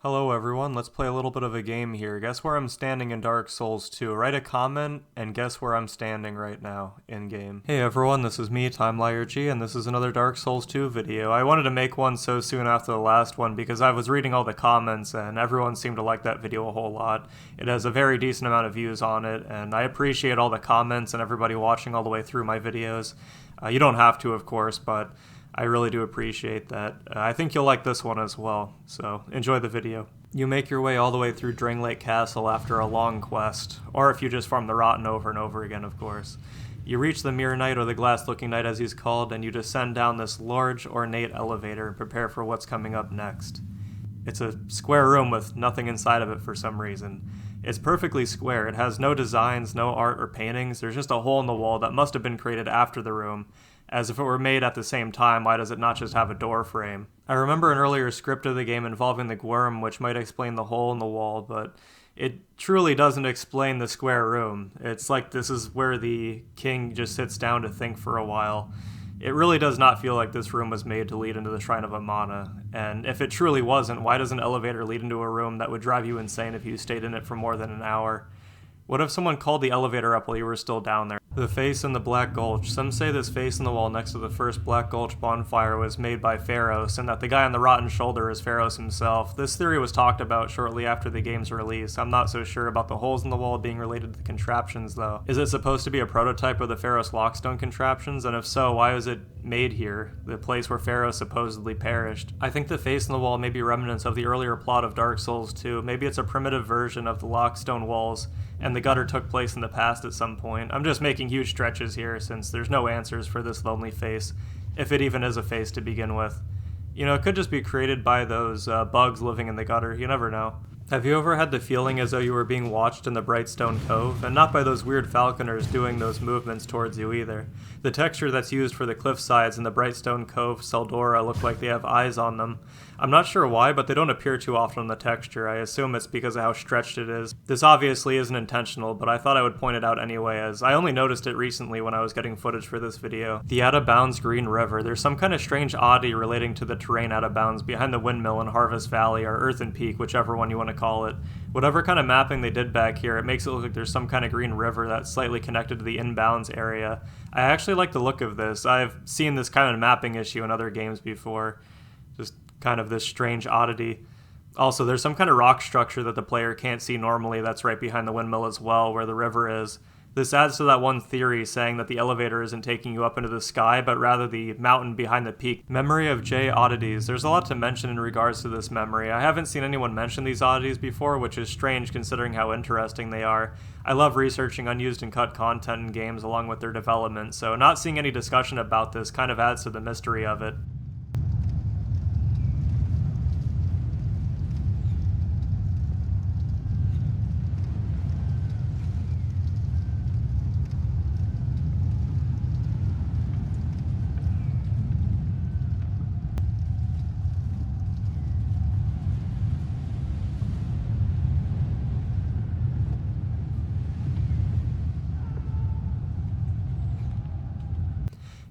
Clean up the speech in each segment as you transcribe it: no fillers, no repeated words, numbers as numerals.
Hello everyone, let's play a little bit of a game here. Guess where I'm standing in Dark Souls 2. Write a comment and guess where I'm standing right now in game. Hey everyone, this is me, TimeLierG, and this is another Dark Souls 2 video. I wanted to make one so soon after the last one because I was reading all the comments and everyone seemed to like that video a whole lot. It has a very decent amount of views on it, and I appreciate all the comments and everybody watching all the way through my videos. You don't have to, of course, but I really do appreciate that. I think you'll like this one as well, so enjoy the video. You make your way all the way through Drangleic Castle after a long quest, or if you just farm the Rotten over and over again, of course. You reach the Mirror Knight, or the Glass-Looking Knight as he's called, and you descend down this large, ornate elevator and prepare for what's coming up next. It's a square room with nothing inside of it for some reason. It's perfectly square. It has no designs, no art or paintings. There's just a hole in the wall that must have been created after the room. As if it were made at the same time, why does it not just have a door frame? I remember an earlier script of the game involving the Gwyrm, which might explain the hole in the wall, but it truly doesn't explain the square room. It's like this is where the king just sits down to think for a while. It really does not feel like this room was made to lead into the Shrine of Amana, and if it truly wasn't, why does an elevator lead into a room that would drive you insane if you stayed in it for more than an hour? What if someone called the elevator up while you were still down there? The face in the Black Gulch. Some say this face in the wall next to the first Black Gulch bonfire was made by Pharros, and that the guy on the rotten shoulder is Pharros himself. This theory was talked about shortly after the game's release. I'm not so sure about the holes in the wall being related to the contraptions, though. Is it supposed to be a prototype of the Pharros Lockstone contraptions? And if so, why was it made here, the place where Pharros supposedly perished? I think the face in the wall may be remnants of the earlier plot of Dark Souls 2. Maybe it's a primitive version of the Lockstone walls, and the gutter took place in the past at some point. I'm just making huge stretches here since there's no answers for this lonely face, if it even is a face to begin with. You know, it could just be created by those bugs living in the gutter, you never know. Have you ever had the feeling as though you were being watched in the Brightstone Cove? And not by those weird falconers doing those movements towards you either. The texture that's used for the cliff sides in the Brightstone Cove Tseldora look like they have eyes on them. I'm not sure why, but they don't appear too often on the texture. I assume it's because of how stretched it is. This obviously isn't intentional, but I thought I would point it out anyway, as I only noticed it recently when I was getting footage for this video. The Out of Bounds Green River. There's some kind of strange oddity relating to the terrain out of bounds behind the windmill in Harvest Valley, or Earthen Peak, whichever one you want to call it. Whatever kind of mapping they did back here, it makes it look like there's some kind of green river that's slightly connected to the inbounds area. I actually like the look of this. I've seen this kind of mapping issue in other games before. Just kind of this strange oddity. Also, there's some kind of rock structure that the player can't see normally that's right behind the windmill as well, where the river is. This adds to that one theory saying that the elevator isn't taking you up into the sky, but rather the mountain behind the peak. Memory of Jeigh Oddities. There's a lot to mention in regards to this memory. I haven't seen anyone mention these oddities before, which is strange considering how interesting they are. I love researching unused and cut content in games along with their development, so not seeing any discussion about this kind of adds to the mystery of it.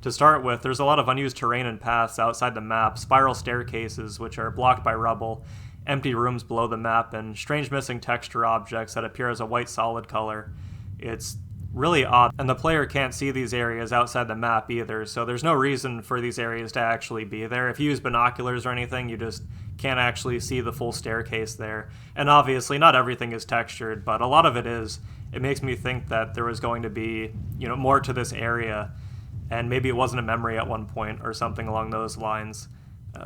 To start with, there's a lot of unused terrain and paths outside the map, spiral staircases which are blocked by rubble, empty rooms below the map, and strange missing texture objects that appear as a white solid color. It's really odd, and the player can't see these areas outside the map either, so there's no reason for these areas to actually be there. If you use binoculars or anything, you just can't actually see the full staircase there. And obviously, not everything is textured, but a lot of it is. It makes me think that there was going to be, more to this area, and maybe it wasn't a memory at one point or something along those lines.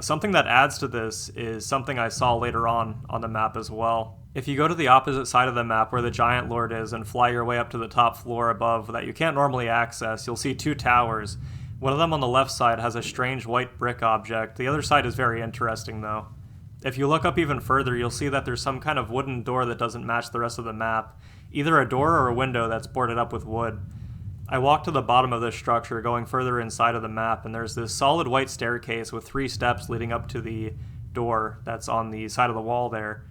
Something that adds to this is something I saw later on the map as well. If you go to the opposite side of the map where the Giant Lord is and fly your way up to the top floor above that you can't normally access, you'll see two towers. One of them on the left side has a strange white brick object. The other side is very interesting though. If you look up even further, you'll see that there's some kind of wooden door that doesn't match the rest of the map. Either a door or a window that's boarded up with wood. I walked to the bottom of this structure, going further inside of the map, and there's this solid white staircase with 3 steps leading up to the door that's on the side of the wall there,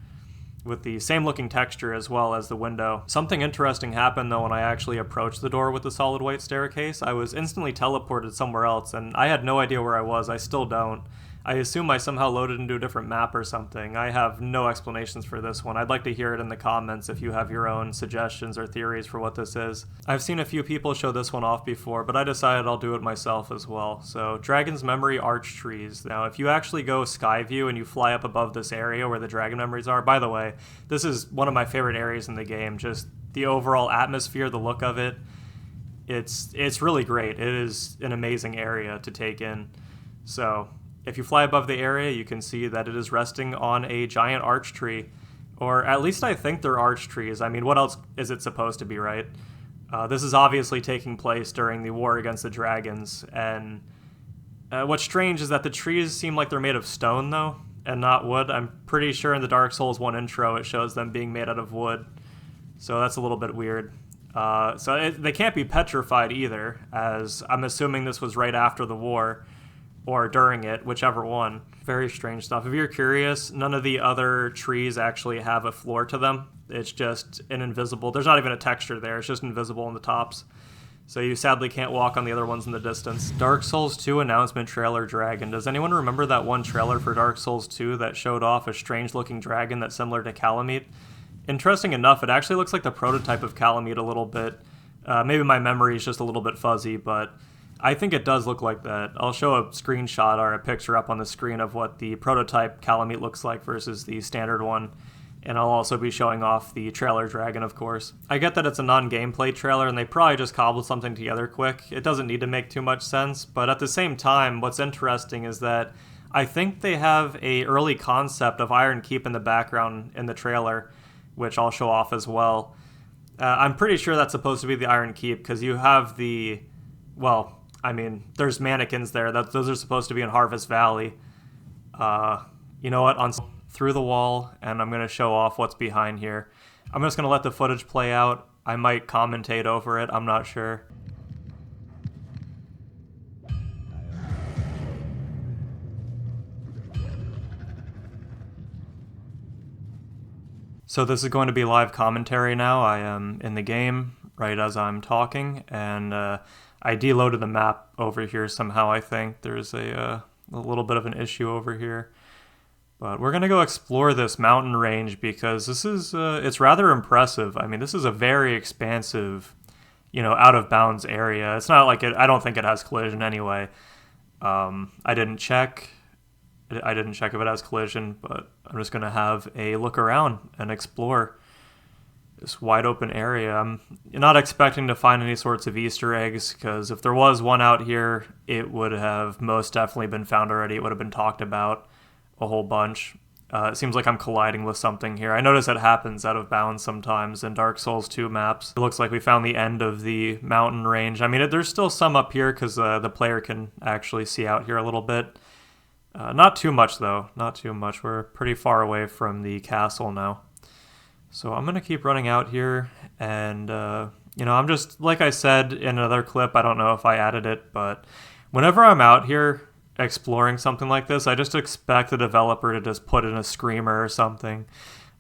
with the same looking texture as well as the window. Something interesting happened though when I actually approached the door with the solid white staircase. I was instantly teleported somewhere else, and I had no idea where I was. I still don't. I assume I somehow loaded into a different map or something. I have no explanations for this one. I'd like to hear it in the comments if you have your own suggestions or theories for what this is. I've seen a few people show this one off before, but I decided I'll do it myself as well. So, Dragon's Memory Arch Trees. Now, if you actually go sky view and you fly up above this area where the Dragon Memories are, by the way, this is one of my favorite areas in the game. Just the overall atmosphere, the look of it. It's really great. It is an amazing area to take in. So, if you fly above the area, you can see that it is resting on a giant arch tree. Or at least I think they're arch trees. I mean, what else is it supposed to be, right? This is obviously taking place during the war against the dragons. And what's strange is that the trees seem like they're made of stone, though, and not wood. I'm pretty sure in the Dark Souls 1 intro it shows them being made out of wood. So that's a little bit weird. They can't be petrified either, as I'm assuming this was right after the war, or during it, whichever one. Very strange stuff. If you're curious, none of the other trees actually have a floor to them. It's just an invisible, there's not even a texture there, it's just invisible on the tops. So you sadly can't walk on the other ones in the distance. Dark Souls 2 announcement trailer dragon. Does anyone remember that one trailer for Dark Souls 2 that showed off a strange looking dragon that's similar to Calamite? Interesting enough, it actually looks like the prototype of Calamite a little bit. Maybe my memory is just a little bit fuzzy, but I think it does look like that. I'll show a screenshot or a picture up on the screen of what the prototype Calamite looks like versus the standard one. And I'll also be showing off the trailer dragon, of course. I get that it's a non-gameplay trailer, and they probably just cobbled something together quick. It doesn't need to make too much sense, but at the same time, what's interesting is that I think they have a early concept of Iron Keep in the background in the trailer, which I'll show off as well. I'm pretty sure that's supposed to be the Iron Keep, because you have the... Well, I mean, there's mannequins there. Those are supposed to be in Harvest Valley. You know what? Through the wall, and I'm going to show off what's behind here. I'm just going to let the footage play out. I might commentate over it. I'm not sure. So this is going to be live commentary now. I am in the game right as I'm talking, and I deloaded the map over here somehow, I think. There's a little bit of an issue over here. But we're going to go explore this mountain range because this is, it's rather impressive. I mean, this is a very expansive, out of bounds area. It's not like I don't think it has collision anyway. I didn't check if it has collision, but I'm just going to have a look around and explore this wide open area. I'm not expecting to find any sorts of Easter eggs, because if there was one out here, it would have most definitely been found already. It would have been talked about a whole bunch. It seems like I'm colliding with something here. I notice it happens out of bounds sometimes in Dark Souls 2 maps. It looks like we found the end of the mountain range. I mean, there's still some up here because the player can actually see out here a little bit. Not too much, though. Not too much. We're pretty far away from the castle now. So I'm going to keep running out here, and, I'm just, like I said in another clip, I don't know if I added it, but whenever I'm out here exploring something like this, I just expect the developer to just put in a screamer or something.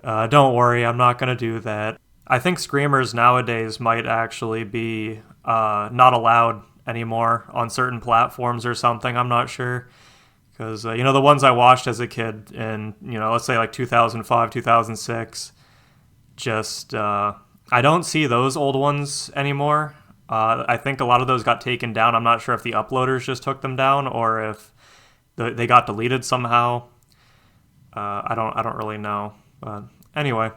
Don't worry, I'm not going to do that. I think screamers nowadays might actually be not allowed anymore on certain platforms or something. I'm not sure. Because, the ones I watched as a kid in, let's say like 2005, 2006, just, I don't see those old ones anymore. I think a lot of those got taken down. I'm not sure if the uploaders just took them down or if they got deleted somehow. I don't really know. But anyway,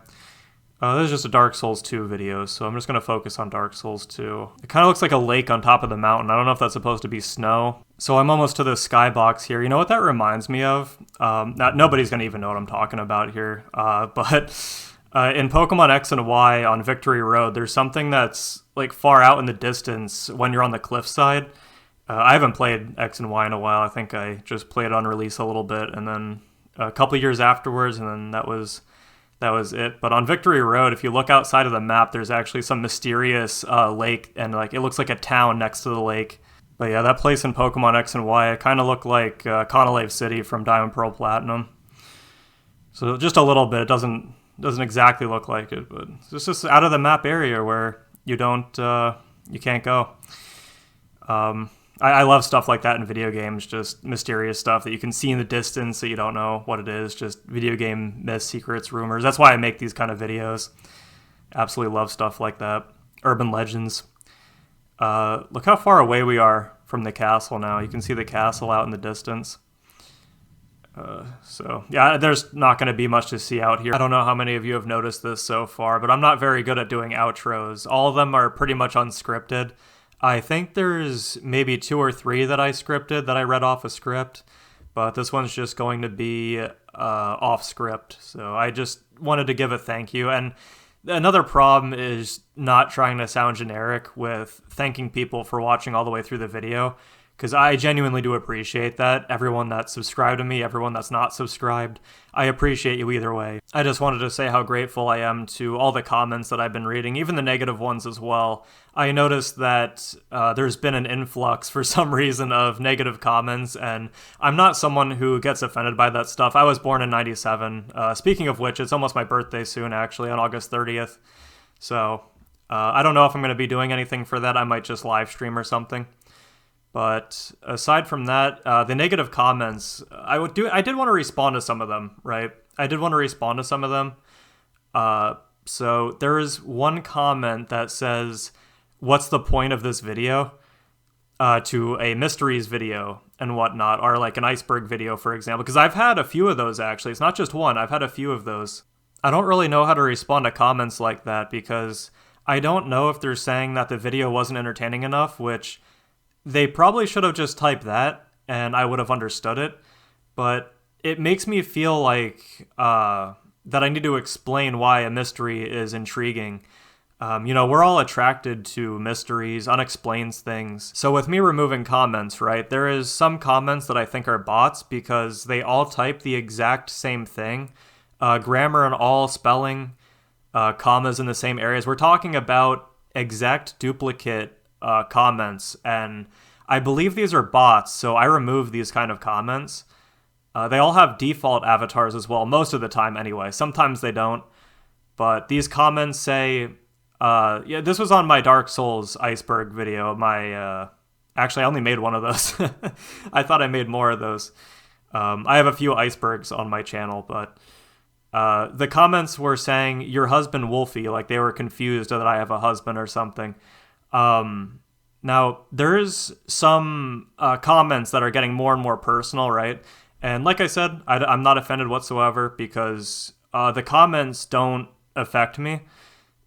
this is just a Dark Souls 2 video, so I'm just going to focus on Dark Souls 2. It kind of looks like a lake on top of the mountain. I don't know if that's supposed to be snow. So I'm almost to the skybox here. You know what that reminds me of? Nobody's going to even know what I'm talking about here. But in Pokemon X and Y on Victory Road, there's something that's like far out in the distance when you're on the cliffside. I haven't played X and Y in a while. I think I just played on release a little bit, and then a couple years afterwards, and then that was it. But on Victory Road, if you look outside of the map, there's actually some mysterious lake, and like it looks like a town next to the lake. But yeah, that place in Pokemon X and Y, it kind of looked like Conolave City from Diamond Pearl Platinum. So just a little bit. It doesn't exactly look like it, but it's just out of the map area where you can't go. I love stuff like that in video games, just mysterious stuff that you can see in the distance that you don't know what it is, just video game myths, secrets, rumors. That's why I make these kind of videos. Absolutely love stuff like that. Urban legends. Look how far away we are from the castle now. You can see the castle out in the distance. So, yeah, there's not going to be much to see out here. I don't know how many of you have noticed this so far, but I'm not very good at doing outros. All of them are pretty much unscripted. I think there's maybe 2 or 3 that I scripted, that I read off a script, but this one's just going to be off script. So I just wanted to give a thank you. And another problem is not trying to sound generic with thanking people for watching all the way through the video, because I genuinely do appreciate that. Everyone that's subscribed to me, everyone that's not subscribed, I appreciate you either way. I just wanted to say how grateful I am to all the comments that I've been reading, even the negative ones as well. I noticed that there's been an influx for some reason of negative comments, and I'm not someone who gets offended by that stuff. I was born in '97. Speaking of which, it's almost my birthday soon, actually, on August 30th. So I don't know if I'm going to be doing anything for that. I might just live stream or something. But aside from that, the negative comments, I did want to respond to some of them, right? I did want to respond to some of them. So there is one comment that says, "What's the point of this video?" To a mysteries video and whatnot, or like an iceberg video, for example. Because I've had a few of those, actually. It's not just one. I've had a few of those. I don't really know how to respond to comments like that, because I don't know if they're saying that the video wasn't entertaining enough, which they probably should have just typed that, and I would have understood it. But it makes me feel like that I need to explain why a mystery is intriguing. We're all attracted to mysteries, unexplained things. So with me removing comments, right, there is some comments that I think are bots because they all type the exact same thing. Grammar and all, spelling, commas in the same areas. We're talking about exact duplicate comments, and I believe these are bots, so I remove these kind of comments. They all have default avatars as well, most of the time anyway. Sometimes they don't, but these comments say, yeah, this was on my Dark Souls iceberg video. Actually, I only made one of those. I thought I made more of those. I have a few icebergs on my channel, but the comments were saying, "Your husband Wolfie," like they were confused that I have a husband or something. Now, there's some comments that are getting more and more personal, right? And like I said, I'm not offended whatsoever, because the comments don't affect me.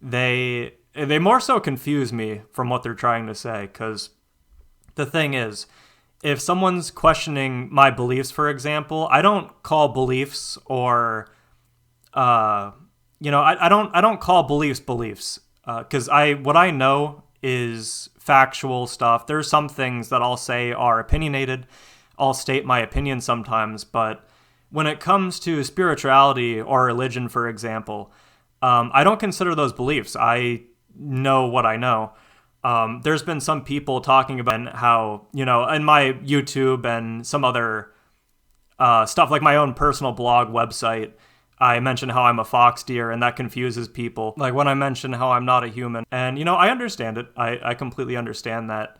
They more so confuse me from what they're trying to say, because the thing is, if someone's questioning my beliefs, for example, I don't call beliefs or, I don't call beliefs, because what I know is factual stuff. There's some things that I'll say are opinionated. I'll state my opinion sometimes, but when it comes to spirituality or religion, for example, I don't consider those beliefs. I know what I know. There's been some people talking about how, in my YouTube and some other stuff, like my own personal blog website, I mention how I'm a fox deer, and that confuses people. Like when I mention how I'm not a human. And, I understand it. I completely understand that.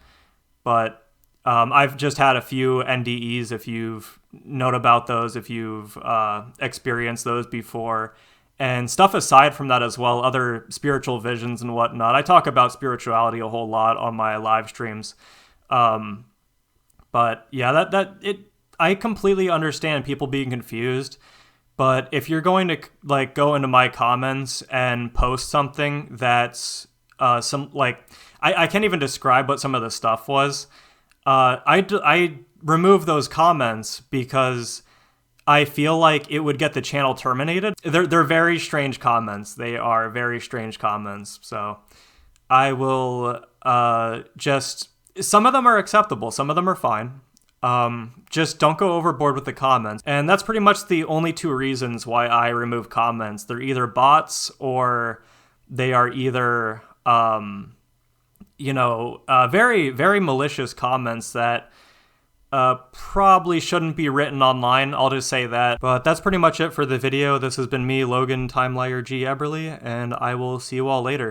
But I've just had a few NDEs, if you've known about those, if you've experienced those before. And stuff aside from that as well, other spiritual visions and whatnot. I talk about spirituality a whole lot on my live streams. But yeah, I completely understand people being confused. But if you're going to go into my comments and post something that's I can't even describe what some of the stuff was. I remove those comments because I feel like it would get the channel terminated. They're very strange comments. They are very strange comments. So I will some of them are acceptable. Some of them are fine. Just don't go overboard with the comments. And that's pretty much the only two reasons why I remove comments. They're either bots or they are either, very, very malicious comments that probably shouldn't be written online. I'll just say that. But that's pretty much it for the video. This has been me, Logan, TimeLierG Eberly, and I will see you all later.